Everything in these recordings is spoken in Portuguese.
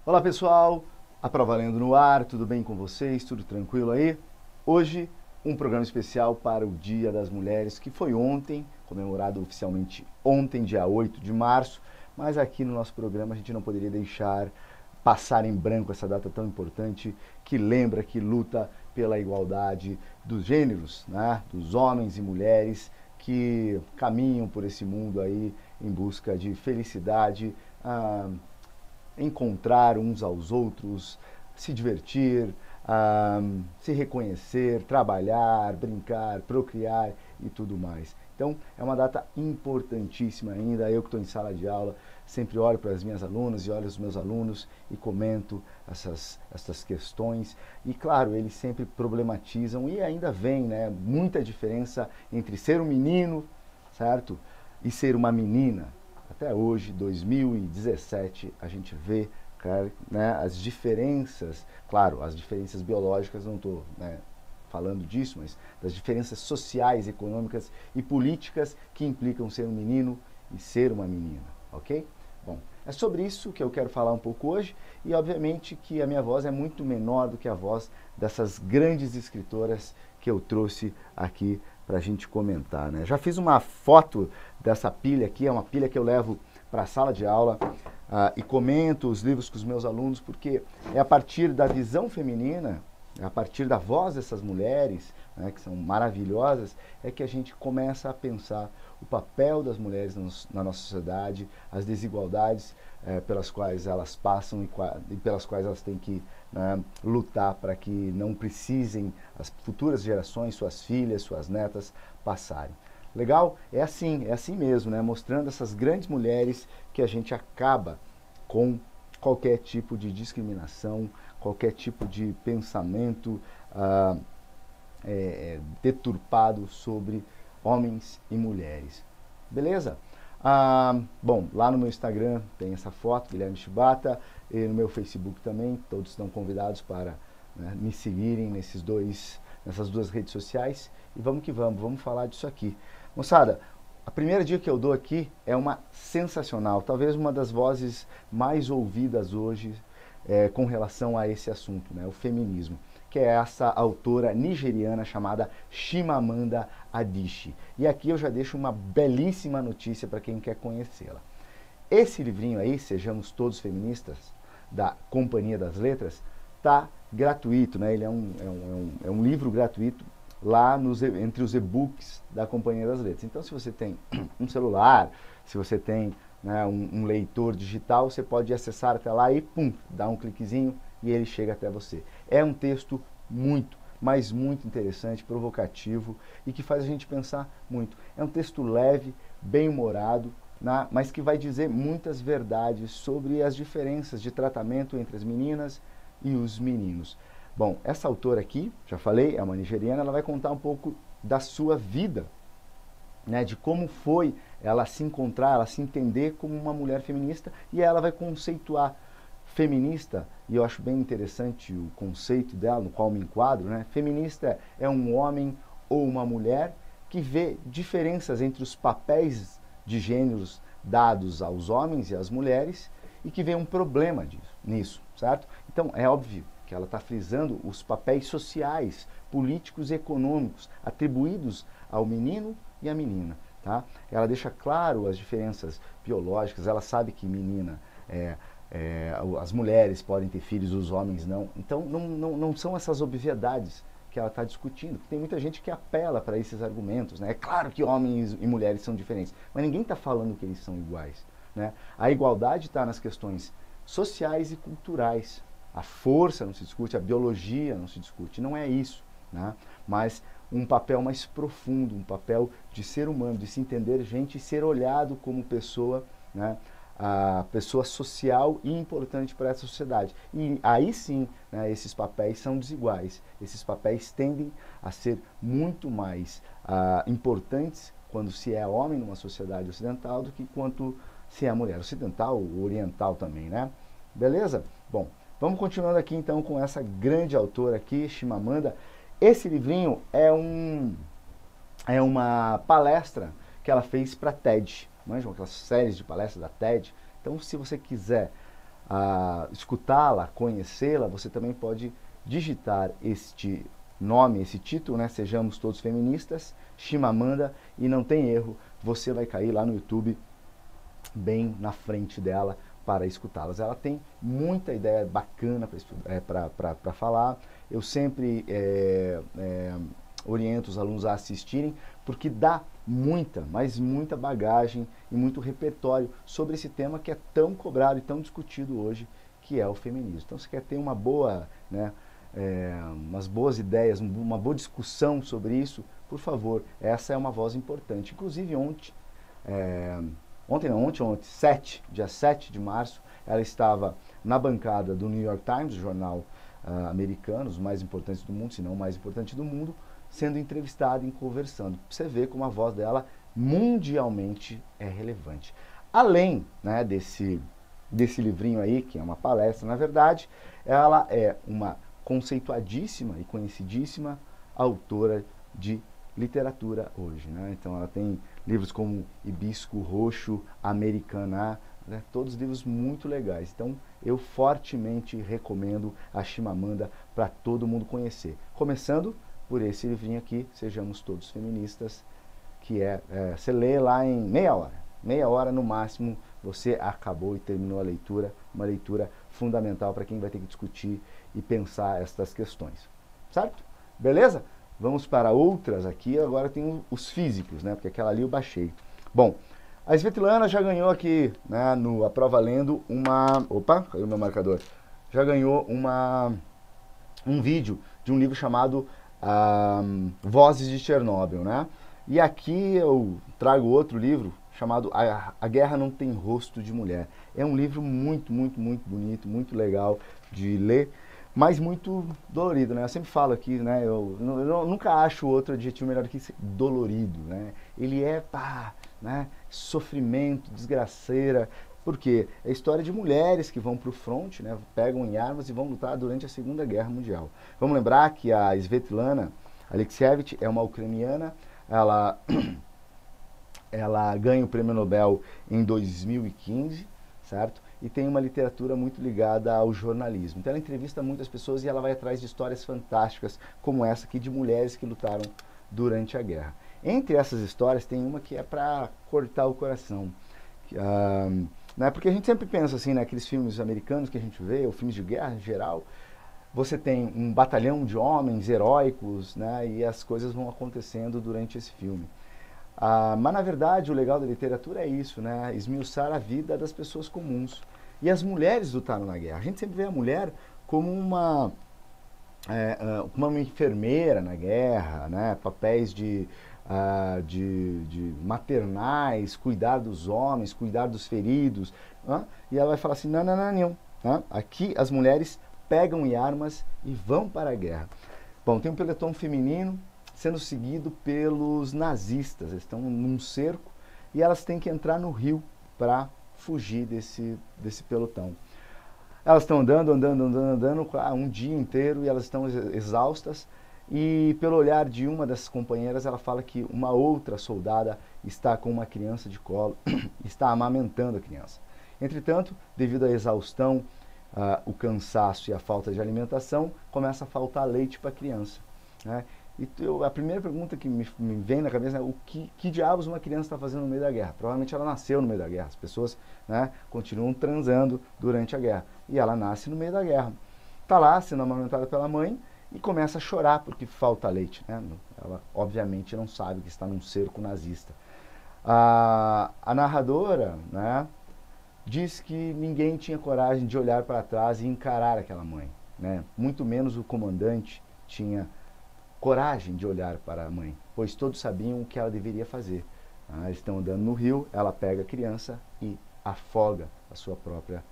Olá pessoal, a Prova Valendo no ar, tudo bem com vocês? Tudo tranquilo aí? Hoje um programa especial para o Dia das Mulheres, que foi ontem, comemorado oficialmente ontem, dia 8 de março, mas aqui no nosso programa a gente não poderia deixar passar em branco essa data tão importante que lembra, que luta pela igualdade dos gêneros, né? Dos homens e mulheres que caminham por esse mundo aí em busca de felicidade, encontrar uns aos outros, se divertir, se reconhecer, trabalhar, brincar, procriar e tudo mais. Então é uma data importantíssima ainda. Eu que estou em sala de aula sempre olho para as minhas alunas e olho os meus alunos e comento essas questões. E claro, eles sempre problematizam e ainda vem, né, muita diferença entre ser um menino, certo? E ser uma menina. Até hoje, 2017, a gente vê, né, as diferenças, claro, as diferenças biológicas, não estou, né, falando disso, mas das diferenças sociais, econômicas e políticas que implicam ser um menino e ser uma menina, ok? Bom, é sobre isso que eu quero falar um pouco hoje e obviamente que a minha voz é muito menor do que a voz dessas grandes escritoras que eu trouxe aqui para a gente comentar, né? Já fiz uma foto dessa pilha aqui, é uma pilha que eu levo para a sala de aula e comento os livros com os meus alunos, porque é a partir da visão feminina, a partir da voz dessas mulheres, né, que são maravilhosas, é que a gente começa a pensar o papel das mulheres na nossa sociedade, as desigualdades pelas quais elas passam e pelas quais elas têm que, né, lutar para que não precisem as futuras gerações, suas filhas, suas netas, passarem. Legal? É assim mesmo, né? Mostrando essas grandes mulheres que a gente acaba com qualquer tipo de discriminação, qualquer tipo de pensamento deturpado sobre homens e mulheres. Beleza? Bom, lá no meu Instagram tem essa foto, Guilherme Chibata, e no meu Facebook também, todos estão convidados para, né, me seguirem nessas duas redes sociais. E vamos que vamos falar disso aqui. Moçada, a primeira dica que eu dou aqui é uma sensacional, talvez uma das vozes mais ouvidas hoje com relação a esse assunto, né, o feminismo, que é essa autora nigeriana chamada Chimamanda Adichie. E aqui eu já deixo uma belíssima notícia para quem quer conhecê-la. Esse livrinho aí, Sejamos Todos Feministas, da Companhia das Letras, tá gratuito, né? Ele é um livro gratuito lá entre os e-books da Companhia das Letras. Então, se você tem um celular, se você tem, né, um leitor digital, você pode acessar até lá e, pum, dá um cliquezinho e ele chega até você. É um texto muito, mas muito interessante, provocativo e que faz a gente pensar muito. É um texto leve, bem-humorado, né, mas que vai dizer muitas verdades sobre as diferenças de tratamento entre as meninas e os meninos. Bom, essa autora aqui, já falei, é uma nigeriana, ela vai contar um pouco da sua vida, né, de como foi ela se encontrar, ela se entender como uma mulher feminista, e ela vai conceituar feminista, e eu acho bem interessante o conceito dela, no qual me enquadro, né? Feminista é um homem ou uma mulher que vê diferenças entre os papéis de gêneros dados aos homens e às mulheres e que vê um problema nisso, certo? Então, é óbvio que ela está frisando os papéis sociais, políticos e econômicos atribuídos ao menino e à menina, tá? Ela deixa claro as diferenças biológicas, ela sabe que menina as mulheres podem ter filhos, os homens não. Então, não são essas obviedades que ela está discutindo. Tem muita gente que apela para esses argumentos, né? É claro que homens e mulheres são diferentes, mas ninguém está falando que eles são iguais, né? A igualdade está nas questões sociais e culturais. A força não se discute, a biologia não se discute, não é isso, né? Mas um papel mais profundo, um papel de ser humano, de se entender gente e ser olhado como pessoa, né? A pessoa social e importante para essa sociedade. E aí sim, né, esses papéis são desiguais. Esses papéis tendem a ser muito mais importantes quando se é homem numa sociedade ocidental do que quanto se é mulher ocidental ou oriental também, né? Beleza? Bom, vamos continuando aqui então com essa grande autora aqui, Chimamanda. Esse livrinho é uma palestra que ela fez para TED. Manjam aquelas séries de palestras da TED. Então, se você quiser escutá-la, conhecê-la, você também pode digitar este nome, esse título, né? Sejamos Todos Feministas, Chimamanda, e não tem erro, você vai cair lá no YouTube bem na frente dela para escutá-las. Ela tem muita ideia bacana para falar. Eu sempre oriento os alunos a assistirem, porque dá muita, mas muita bagagem e muito repertório sobre esse tema que é tão cobrado e tão discutido hoje, que é o feminismo. Então, se quer ter uma boa, umas boas ideias, uma boa discussão sobre isso, por favor, essa é uma voz importante. Inclusive, dia 7 de março, ela estava na bancada do New York Times, jornal americano, os mais importantes do mundo, se não o mais importante do mundo, sendo entrevistada e conversando. Você vê como a voz dela mundialmente é relevante. Além, né, desse livrinho aí, que é uma palestra, na verdade, ela é uma conceituadíssima e conhecidíssima autora de literatura hoje, né? Então ela tem livros como Hibisco Roxo, Americana, né? Todos livros muito legais. Então eu fortemente recomendo a Chimamanda para todo mundo conhecer. Começando por esse livrinho aqui, Sejamos Todos Feministas, que você lê lá em meia hora no máximo, você acabou e terminou a leitura, uma leitura fundamental para quem vai ter que discutir e pensar estas questões, certo? Beleza? Vamos para outras aqui, agora tem os físicos, né? Porque aquela ali eu baixei. Bom, a Svetlana já ganhou aqui, né, no Aprova Lendo uma... Opa, caiu meu marcador. Já ganhou um vídeo de um livro chamado Vozes de Chernobyl, né? E aqui eu trago outro livro chamado A Guerra Não Tem Rosto de Mulher. É um livro muito, muito, muito bonito, muito legal de ler, mas muito dolorido, né? Eu sempre falo aqui, né? Eu nunca acho outro adjetivo melhor que dolorido, né? Ele né? Sofrimento, desgraceira. Por quê? É a história de mulheres que vão para o fronte, né? Pegam em armas e vão lutar durante a Segunda Guerra Mundial. Vamos lembrar que a Svetlana Alexievich é uma ucraniana, ela ganha o Prêmio Nobel em 2015, certo? E tem uma literatura muito ligada ao jornalismo. Então ela entrevista muitas pessoas e ela vai atrás de histórias fantásticas, como essa aqui de mulheres que lutaram durante a guerra. Entre essas histórias tem uma que é para cortar o coração. Né? Porque a gente sempre pensa assim, naqueles filmes americanos que a gente vê, ou filmes de guerra em geral, você tem um batalhão de homens heróicos, né? E as coisas vão acontecendo durante esse filme. Mas na verdade o legal da literatura é isso, né? Esmiuçar a vida das pessoas comuns. E as mulheres lutaram na guerra. A gente sempre vê a mulher como uma enfermeira na guerra, né? Papéis de maternais, cuidar dos homens, cuidar dos feridos. E ela vai falar assim, não. Aqui as mulheres pegam em armas e vão para a guerra. Bom, tem um pelotão feminino sendo seguido pelos nazistas. Eles estão num cerco e elas têm que entrar no rio para fugir desse pelotão. Elas estão andando um dia inteiro e elas estão exaustas. E pelo olhar de uma dessas companheiras, ela fala que uma outra soldada está com uma criança de colo, está amamentando a criança. Entretanto, devido à exaustão, o cansaço e a falta de alimentação, começa a faltar leite para a criança, né? E a primeira pergunta que me vem na cabeça é o que diabos uma criança está fazendo no meio da guerra? Provavelmente ela nasceu no meio da guerra. As pessoas, né, continuam transando durante a guerra. E ela nasce no meio da guerra. Está lá sendo amamentada pela mãe e começa a chorar porque falta leite, né? Ela obviamente não sabe que está num cerco nazista. A narradora, né, diz que ninguém tinha coragem de olhar para trás e encarar aquela mãe, né? Muito menos o comandante tinha coragem de olhar para a mãe, pois todos sabiam o que ela deveria fazer. Eles estão andando no rio, ela pega a criança e afoga a sua própria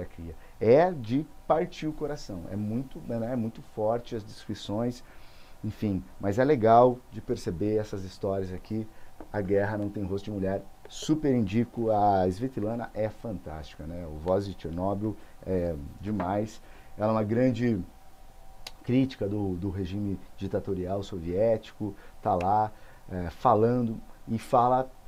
cria. É de partir o coração, é muito forte as descrições, enfim, mas é legal de perceber essas histórias aqui. A Guerra Não Tem Rosto de Mulher, super indico, a Svetlana é fantástica, né? O Vozes de Chernobyl é demais, ela é uma grande crítica do regime ditatorial soviético, tá lá falando e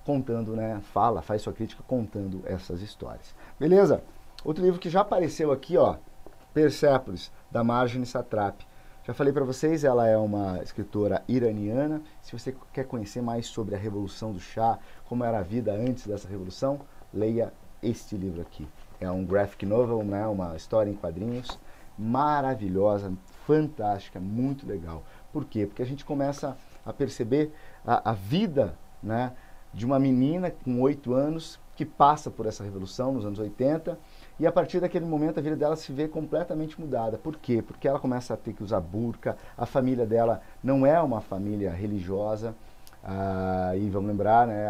contando, né? Faz sua crítica contando essas histórias. Beleza? Outro livro que já apareceu aqui, ó, Persépolis, da Marjane Satrapi. Já falei para vocês, ela é uma escritora iraniana. Se você quer conhecer mais sobre a Revolução do Chá, como era a vida antes dessa revolução, leia este livro aqui. É um graphic novel, né, uma história em quadrinhos, maravilhosa, fantástica, muito legal. Por quê? Porque a gente começa a perceber a vida, né, de uma menina com 8 anos que passa por essa revolução nos anos 80, e a partir daquele momento a vida dela se vê completamente mudada. Por quê? Porque ela começa a ter que usar burca, a família dela não é uma família religiosa, e vamos lembrar, né,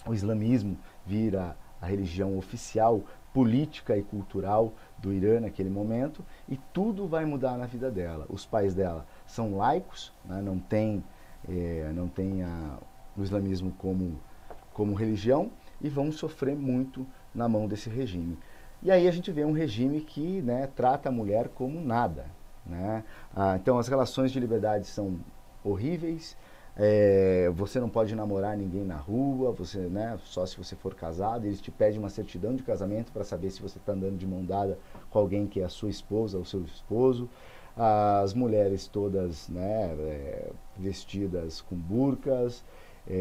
o islamismo vira a religião oficial, política e cultural do Irã naquele momento, e tudo vai mudar na vida dela. Os pais dela são laicos, né, não tem o islamismo como religião, e vão sofrer muito na mão desse regime. E aí a gente vê um regime que, né, trata a mulher como nada, né? Então as relações de liberdade são horríveis, você não pode namorar ninguém na rua, você, né, só se você for casado. Eles te pedem uma certidão de casamento para saber se você está andando de mão dada com alguém que é a sua esposa ou seu esposo. As mulheres todas, né, vestidas com burcas,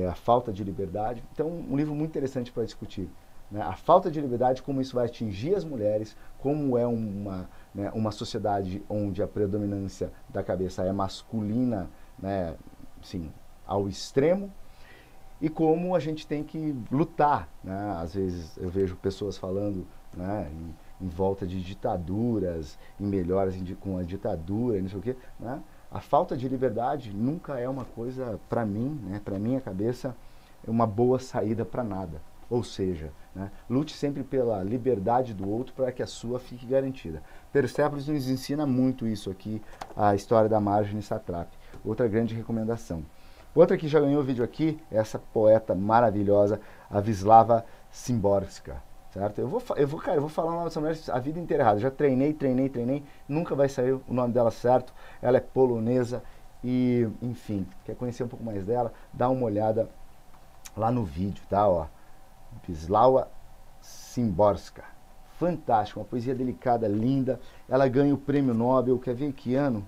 a falta de liberdade. Então, um livro muito interessante para discutir, né? A falta de liberdade, como isso vai atingir as mulheres, como é uma sociedade onde a predominância da cabeça é masculina, né, assim, ao extremo, e como a gente tem que lutar, né? Às vezes eu vejo pessoas falando, né, em volta de ditaduras, em melhoras com a ditadura, não sei o quê, né? A falta de liberdade nunca é uma coisa, para mim, né, para minha cabeça, é uma boa saída para nada. Ou seja, né, lute sempre pela liberdade do outro para que a sua fique garantida. Persépolis nos ensina muito isso aqui, a história da Marjane Satrapi. Outra grande recomendação. Outra que já ganhou o vídeo aqui é essa poeta maravilhosa, a Wisława Szymborska. Certo? Eu vou falar o nome dessa mulher a vida inteira errada. Já treinei, nunca vai sair o nome dela certo. Ela é polonesa e, enfim, quer conhecer um pouco mais dela? Dá uma olhada lá no vídeo, tá? Ó, Wisława Szymborska. Fantástica, uma poesia delicada, linda. Ela ganha o prêmio Nobel, quer ver que ano?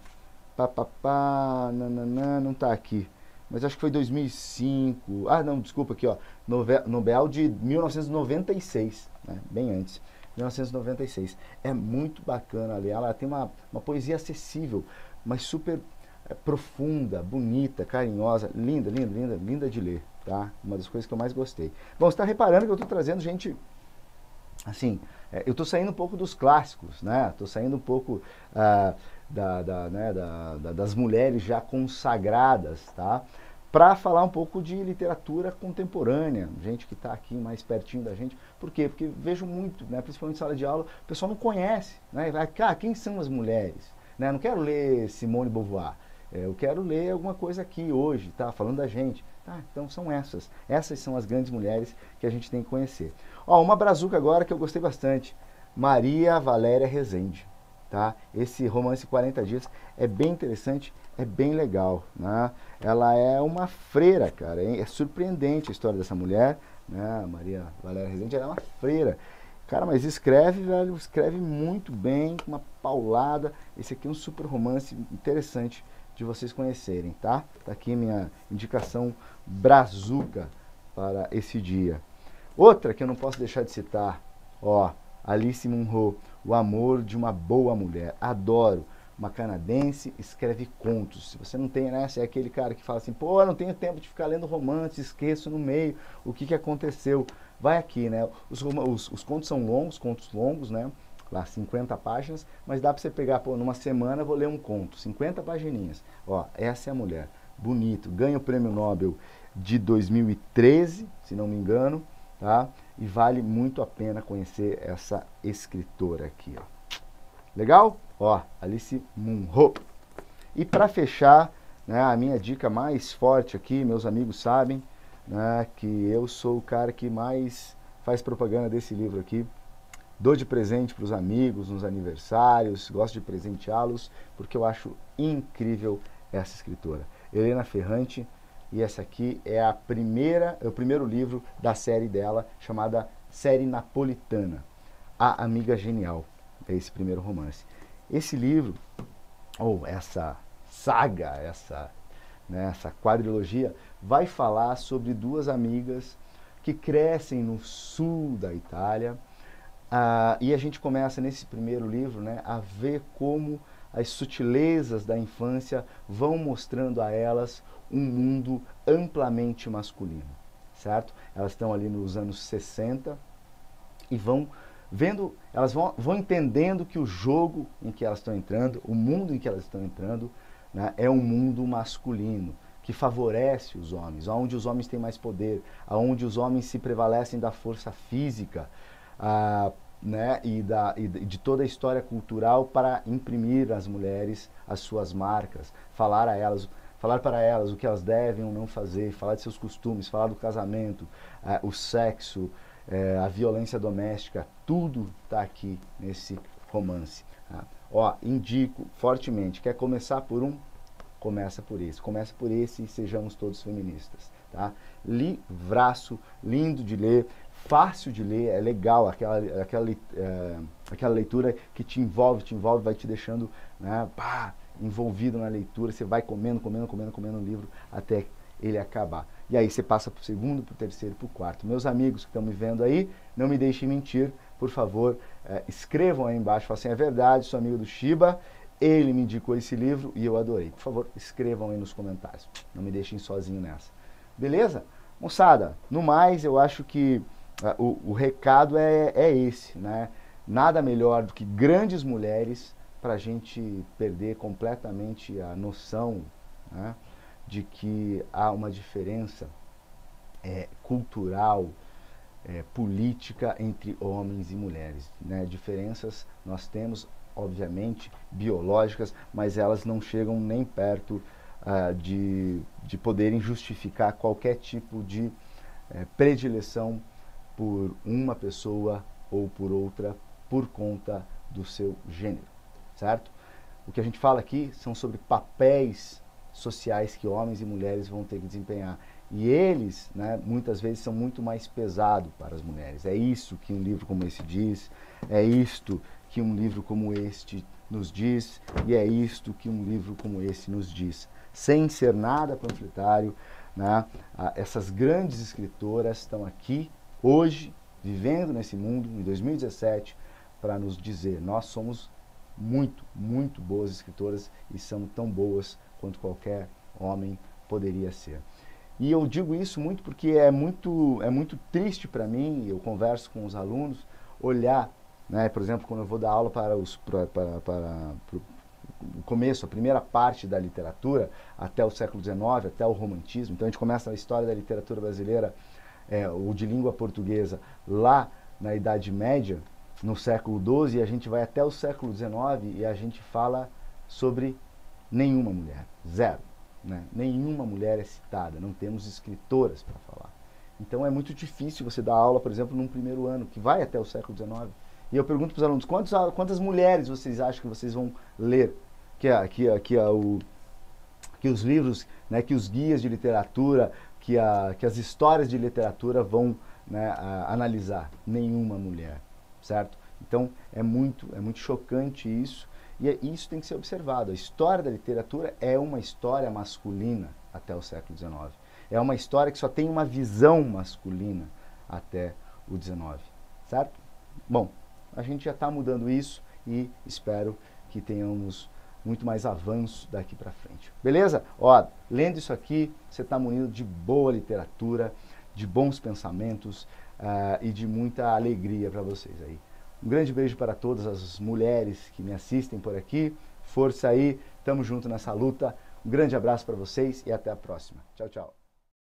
Não tá aqui. Mas acho que foi 2005. Ah, não, desculpa, aqui, ó. Nobel de 1996, né? Bem antes. 1996. É muito bacana ler. Ela tem uma poesia acessível, mas super profunda, bonita, carinhosa, linda de ler, tá? Uma das coisas que eu mais gostei. Bom, você está reparando que eu estou trazendo gente, assim, eu estou saindo um pouco dos clássicos, né? Estou saindo um pouco das mulheres já consagradas, tá? Para falar um pouco de literatura contemporânea, gente que está aqui mais pertinho da gente. Por quê? Porque vejo muito, né, principalmente em sala de aula, o pessoal não conhece, né? Quem são as mulheres? Né? Não quero ler Simone de Beauvoir, eu quero ler alguma coisa aqui hoje, tá? Falando da gente. Tá? Então são essas são as grandes mulheres que a gente tem que conhecer. Ó, uma brazuca agora que eu gostei bastante, Maria Valéria Rezende. Tá? Esse romance 40 dias é bem interessante, é bem legal, né? Ela é uma freira, cara, é surpreendente a história dessa mulher, né? Maria Valéria Rezende, ela é uma freira, cara, mas escreve, velho, escreve muito bem, com uma paulada. Esse aqui é um super romance interessante de vocês conhecerem, tá? Tá aqui minha indicação brazuca para esse dia. Outra que eu não posso deixar de citar, ó, Alice Munro, O Amor de uma Boa Mulher. Adoro. Uma canadense, escreve contos. Se você não tem, né? Você é aquele cara que fala assim, pô, eu não tenho tempo de ficar lendo romance, esqueço no meio o que aconteceu. Vai aqui, né? Os contos são longos, né? Lá 50 páginas, mas dá para você pegar, pô, numa semana eu vou ler um conto, 50 pagininhas. Ó, essa é a mulher. Bonito. Ganha o prêmio Nobel de 2013, se não me engano, tá? E vale muito a pena conhecer essa escritora aqui, ó. Legal? Ó, Alice Munro. E para fechar, né, a minha dica mais forte aqui, meus amigos sabem, né, que eu sou o cara que mais faz propaganda desse livro aqui. Dou de presente para os amigos nos aniversários, gosto de presenteá-los, porque eu acho incrível essa escritora. Helena Ferrante, e essa aqui é o primeiro livro da série dela, chamada Série Napolitana. A Amiga Genial, é esse primeiro romance. Esse livro, ou essa saga, essa quadrilogia, vai falar sobre duas amigas que crescem no sul da Itália, e a gente começa nesse primeiro livro, né, a ver como as sutilezas da infância vão mostrando a elas um mundo amplamente masculino, certo? Elas estão ali nos anos 60 e vão vendo, elas vão entendendo que o jogo em que elas estão entrando, o mundo em que elas estão entrando, né, é um mundo masculino, que favorece os homens, onde os homens têm mais poder, onde os homens se prevalecem da força física, né, e de toda a história cultural para imprimir às mulheres as suas marcas, falar para elas o que elas devem ou não fazer, falar de seus costumes, falar do casamento, o sexo, a violência doméstica, tudo está aqui nesse romance. Tá? Ó, indico fortemente, quer começar por um? Começa por esse e sejamos todos feministas. Tá? Livraço, lindo de ler, fácil de ler, é legal, aquela leitura que te envolve, vai te deixando, né, envolvido na leitura, você vai comendo o livro até ele acabar. E aí você passa para o segundo, para o terceiro e para o quarto. Meus amigos que estão me vendo aí, não me deixem mentir, por favor, escrevam aí embaixo, falem assim, é verdade, sou amigo do Shiba, ele me indicou esse livro e eu adorei. Por favor, escrevam aí nos comentários, não me deixem sozinho nessa. Beleza? Moçada, no mais, eu acho que o recado é esse, né? Nada melhor do que grandes mulheres para a gente perder completamente a noção, né, de que há uma diferença cultural, política entre homens e mulheres. Né? Diferenças nós temos, obviamente, biológicas, mas elas não chegam nem perto de poderem justificar qualquer tipo de predileção por uma pessoa ou por outra por conta do seu gênero, certo? O que a gente fala aqui são sobre papéis sociais que homens e mulheres vão ter que desempenhar. E eles, né, muitas vezes são muito mais pesados para as mulheres. É isso que um livro como esse diz, é isto que um livro como este nos diz, e é isto que um livro como esse nos diz. Sem ser nada panfletário, né, essas grandes escritoras estão aqui hoje, vivendo nesse mundo, em 2017, para nos dizer, nós somos muito, muito boas escritoras e somos tão boas quanto qualquer homem poderia ser. E eu digo isso muito porque é muito triste para mim, eu converso com os alunos, olhar, né, por exemplo, quando eu vou dar aula para o começo, a primeira parte da literatura, até o século XIX, até o romantismo. Então a gente começa a história da literatura brasileira, ou de língua portuguesa, lá na Idade Média, no século XII, e a gente vai até o século XIX e a gente fala sobre nenhuma mulher, zero. Né? Nenhuma mulher é citada, não temos escritoras para falar. Então é muito difícil você dar aula, por exemplo, num primeiro ano, que vai até o século XIX. E eu pergunto para os alunos, quantas mulheres vocês acham que vocês vão ler? Que os livros, né, que os guias de literatura, que as histórias de literatura vão, né, analisar? Nenhuma mulher, certo? Então é muito chocante isso. E isso tem que ser observado. A história da literatura é uma história masculina até o século XIX. É uma história que só tem uma visão masculina até o XIX, certo? Bom, a gente já está mudando isso e espero que tenhamos muito mais avanço daqui para frente. Beleza? Ó, lendo isso aqui, você está munido de boa literatura, de bons pensamentos e de muita alegria para vocês aí. Um grande beijo para todas as mulheres que me assistem por aqui. Força aí, tamo junto nessa luta. Um grande abraço para vocês e até a próxima. Tchau, tchau.